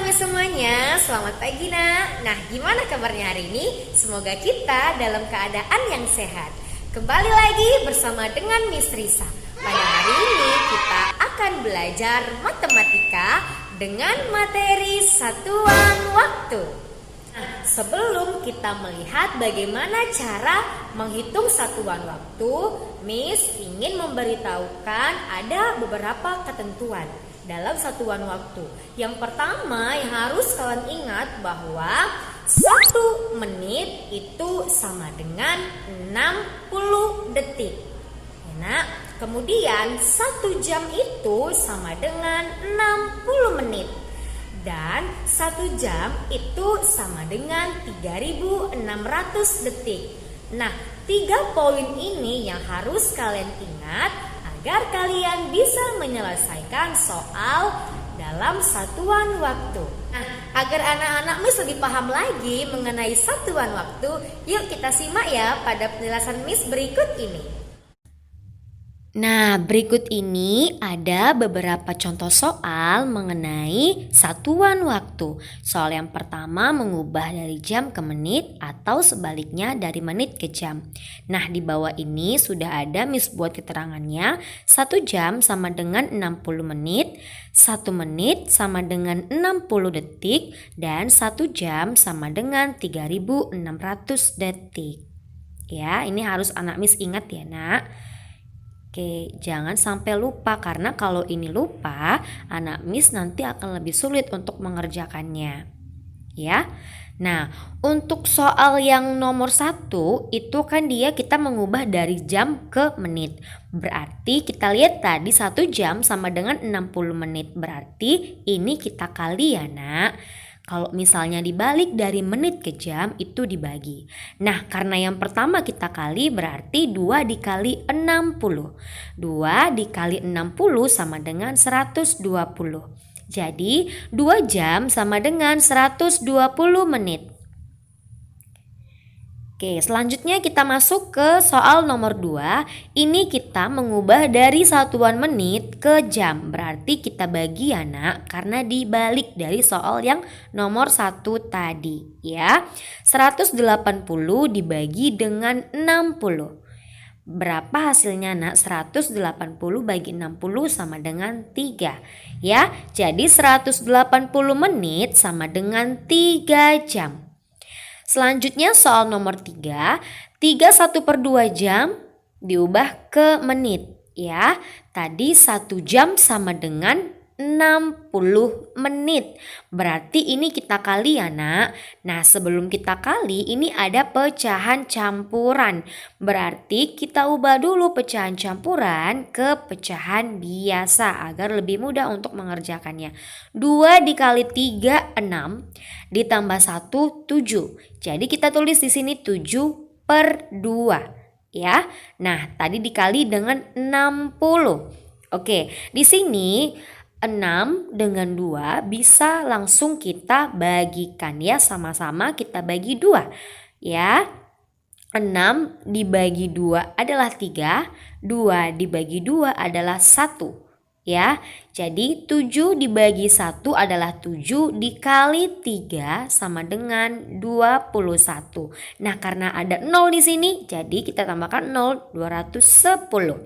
Miss semuanya, selamat pagi nak. Nah, gimana kabarnya hari ini? Semoga kita dalam keadaan yang sehat. Kembali lagi bersama dengan Miss Risa. Pada hari ini kita akan belajar matematika dengan materi satuan waktu. Nah, sebelum kita melihat bagaimana cara menghitung satuan waktu, Miss ingin memberitahukan ada beberapa ketentuan dalam satuan waktu. Yang pertama yang harus kalian ingat bahwa 1 menit itu sama dengan 60 detik. Ya, nak. Kemudian 1 jam itu sama dengan 60 menit. Dan 1 jam itu sama dengan 3600 detik. Nah, 3 poin ini yang harus kalian ingat agar kalian bisa menyelesaikan soal dalam satuan waktu. Nah, agar anak-anak Miss lebih paham lagi mengenai satuan waktu, yuk kita simak ya pada penjelasan Miss berikut ini. Nah, berikut ini ada beberapa contoh soal mengenai satuan waktu. Soal yang pertama mengubah dari jam ke menit atau sebaliknya dari menit ke jam. Nah, di bawah ini sudah ada Miss buat keterangannya. 1 jam sama dengan 60 menit, 1 menit sama dengan 60 detik, dan 1 jam sama dengan 3600 detik. Ya, ini harus anak Miss ingat ya, nak. Oke, jangan sampai lupa karena kalau ini lupa, anak Miss nanti akan lebih sulit untuk mengerjakannya. Ya. Nah, untuk soal yang nomor 1 itu kan kita mengubah dari jam ke menit. Berarti kita lihat tadi 1 jam sama dengan 60 menit. Berarti ini kita kali ya, nak. Kalau misalnya dibalik dari menit ke jam itu dibagi. Nah, karena yang pertama kita kali berarti 2 dikali 60. 2 dikali 60 sama dengan 120. Jadi 2 jam sama dengan 120 menit. Oke, selanjutnya kita masuk ke soal nomor 2. Ini kita mengubah dari satuan menit ke jam. Berarti kita bagi ya, nak, karena dibalik dari soal yang nomor 1 tadi. Ya, 180 dibagi dengan 60. Berapa hasilnya, nak? 180 bagi 60 sama dengan 3. Ya, jadi 180 menit sama dengan 3 jam. Selanjutnya soal nomor 3. 1/2 jam diubah ke menit. Ya, tadi 1 jam sama dengan 60 menit. Berarti ini kita kali ya, nak. Nah, sebelum kita kali ini ada pecahan campuran. Berarti kita ubah dulu pecahan campuran ke pecahan biasa agar lebih mudah untuk mengerjakannya. 2 dikali 3 6 ditambah 1 7. Jadi kita tulis di sini 7/2. Ya. Nah, tadi dikali dengan 60. Oke, di sini 6 dengan 2 bisa langsung kita bagikan ya, sama-sama kita bagi 2 ya. 6 dibagi 2 adalah 3, 2 dibagi 2 adalah 1 ya. Jadi 7 dibagi 1 adalah 7 dikali 3 sama dengan 21. Nah, karena ada 0 di sini jadi kita tambahkan 0, 210.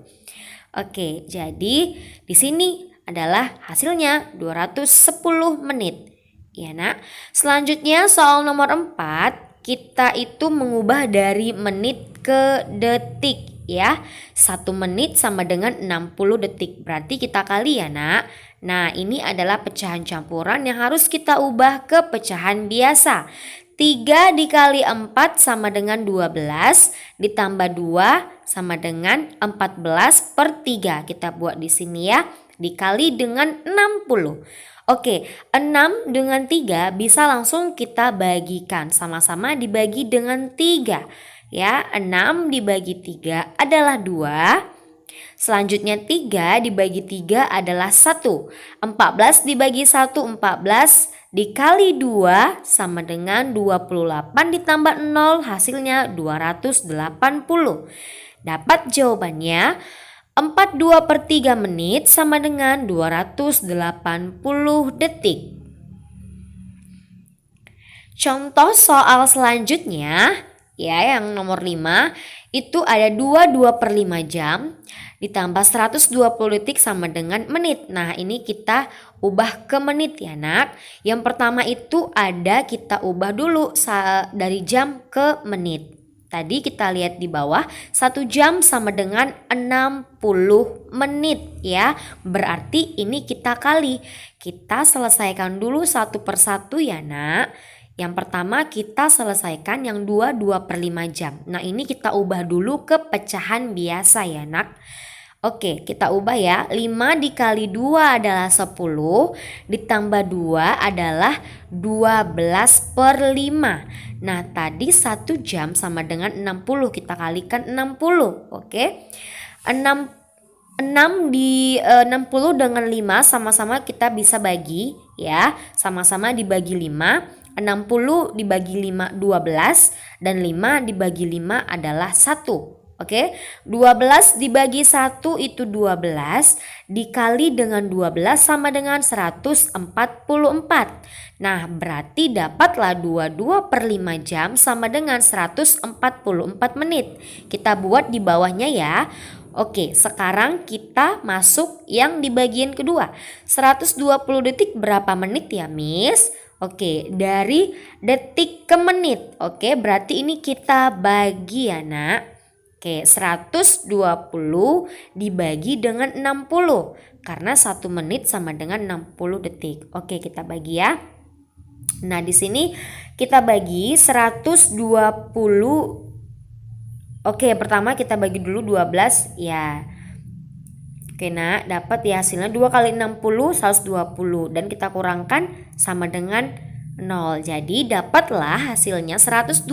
Oke, jadi di sini adalah hasilnya 210 menit. Ya, nak. Selanjutnya soal nomor 4, kita itu mengubah dari menit ke detik ya. 1 menit sama dengan 60 detik. Berarti kita kali ya, nak. Nah, ini adalah pecahan campuran yang harus kita ubah ke pecahan biasa. 3 dikali 4 sama dengan 12, ditambah 2 sama dengan 14/3. Kita buat di sini ya, dikali dengan 60. Oke, 6 dengan 3 bisa langsung kita bagikan, sama-sama dibagi dengan 3. Ya, 6 dibagi 3 adalah 2. Selanjutnya 3 dibagi 3 adalah 1. 14 dibagi 1 14. Dikali 2 sama dengan 28 ditambah 0 hasilnya 280. Dapat jawabannya 42/3 menit sama dengan 280 detik. Contoh soal selanjutnya ya yang nomor 5 itu ada 2 per 5 jam ditambah 120 detik sama dengan menit. Nah ini kita ubah ke menit ya nak. Yang pertama itu ada kita ubah dulu dari jam ke menit. Tadi kita lihat di bawah 1 jam sama dengan 60 menit ya. Berarti ini kita kali. Kita selesaikan dulu satu persatu ya nak. Yang pertama kita selesaikan yang 2 per 5 jam. Nah ini kita ubah dulu ke pecahan biasa ya nak. Oke kita ubah ya. 5 dikali 2 adalah 10. Ditambah 2 adalah 12/5. Nah tadi 1 jam sama dengan 60. Kita kalikan 60. Oke 6 di 60 dengan 5 sama-sama kita bisa bagi ya. Sama-sama dibagi 5. 60 dibagi 5 12 dan 5 dibagi 5 adalah 1. Oke, 12 dibagi 1 itu 12 dikali dengan 12 sama dengan 144. Nah, berarti dapatlah 2 per 5 jam sama dengan 144 menit. Kita buat di bawahnya ya. Oke, sekarang kita masuk yang di bagian kedua. 120 detik berapa menit ya, Miss? Oke, dari detik ke menit. Oke, berarti ini kita bagi ya, Nak. Oke, 120 dibagi dengan 60. Karena 1 menit sama dengan 60 detik. Oke, kita bagi ya. Nah, di sini kita bagi 120. Oke, pertama kita bagi dulu 12 ya. Oke nak, dapat ya hasilnya 2 kali 60 120 dan kita kurangkan sama dengan 0. Jadi dapatlah hasilnya 120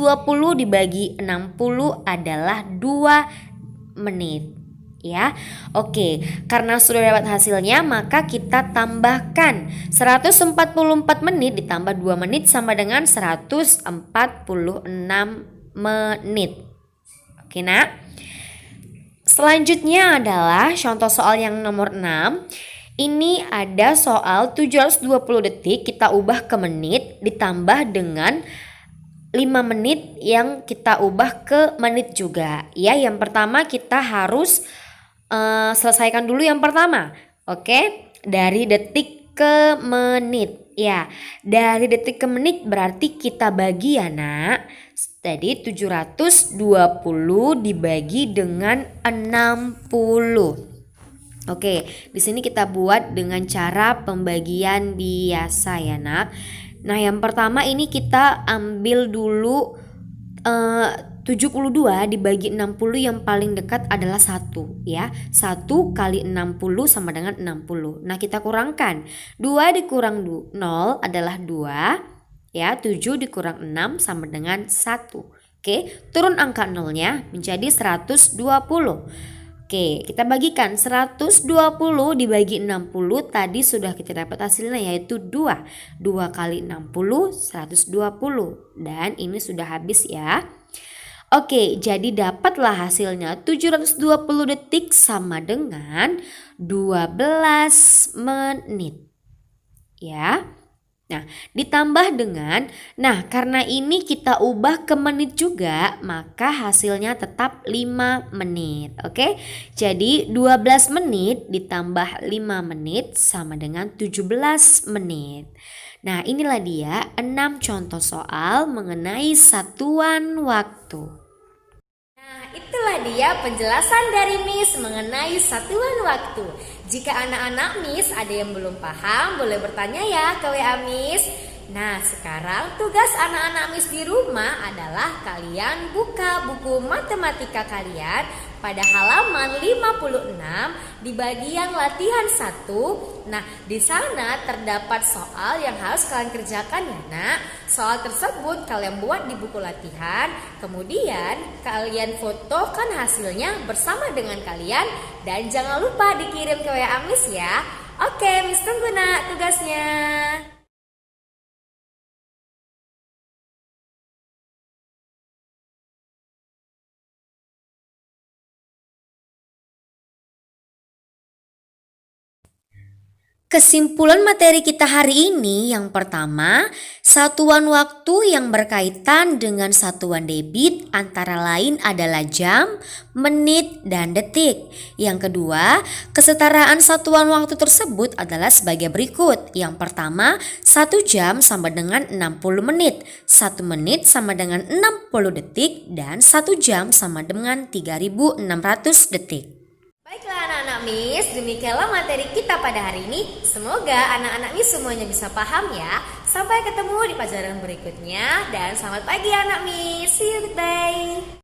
dibagi 60 adalah 2 menit. Ya. Oke, karena sudah dapat hasilnya maka kita tambahkan 144 menit ditambah 2 menit sama dengan 146 menit. Oke nak. Selanjutnya adalah contoh soal yang nomor 6. Ini ada soal 720 detik kita ubah ke menit ditambah dengan 5 menit yang kita ubah ke menit juga. Ya, yang pertama kita harus selesaikan dulu yang pertama. Oke, dari detik ke menit. Ya, dari detik ke menit berarti kita bagi ya nak. Jadi 720 dibagi dengan 60. Oke, di sini kita buat dengan cara pembagian biasa ya nak. Nah yang pertama ini kita ambil dulu 72 dibagi 60 yang paling dekat adalah 1 ya. 1 kali 60 sama dengan 60. Nah kita kurangkan. 2 dikurang 0 adalah 2. Ya, 7 dikurang 6 sama dengan 1. Oke, turun angka nolnya menjadi 120. Oke, kita bagikan 120 dibagi 60 tadi sudah kita dapat hasilnya yaitu 2. 2 kali 60 120 dan ini sudah habis ya. Oke, jadi dapatlah hasilnya 720 detik sama dengan 12 menit. Ya. Nah, ditambah dengan, karena ini kita ubah ke menit juga, maka hasilnya tetap 5 menit. Oke, jadi 12 menit ditambah 5 menit sama dengan 17 menit. Nah, inilah dia 6 contoh soal mengenai satuan waktu. Nah, itulah dia penjelasan dari Miss mengenai satuan waktu. Jika anak-anak Miss ada yang belum paham, boleh bertanya ya ke WA Miss. Nah, sekarang tugas anak-anak Miss di rumah adalah kalian buka buku matematika kalian pada halaman 56 di bagian latihan 1. Nah, di sana terdapat soal yang harus kalian kerjakan ya nak. Soal tersebut kalian buat di buku latihan, kemudian kalian fotokan hasilnya bersama dengan kalian dan jangan lupa dikirim ke WA Miss ya. Oke, Miss tunggu nak tugasnya. Kesimpulan materi kita hari ini yang pertama, satuan waktu yang berkaitan dengan satuan debit antara lain adalah jam, menit, dan detik. Yang kedua, kesetaraan satuan waktu tersebut adalah sebagai berikut. Yang pertama, 1 jam sama dengan 60 menit, 1 menit sama dengan 60 detik, dan 1 jam sama dengan 3600 detik. Baiklah anak-anak Miss, demikianlah materi kita pada hari ini. Semoga anak-anak Miss semuanya bisa paham ya. Sampai ketemu di pelajaran berikutnya dan selamat pagi anak Miss. See you today.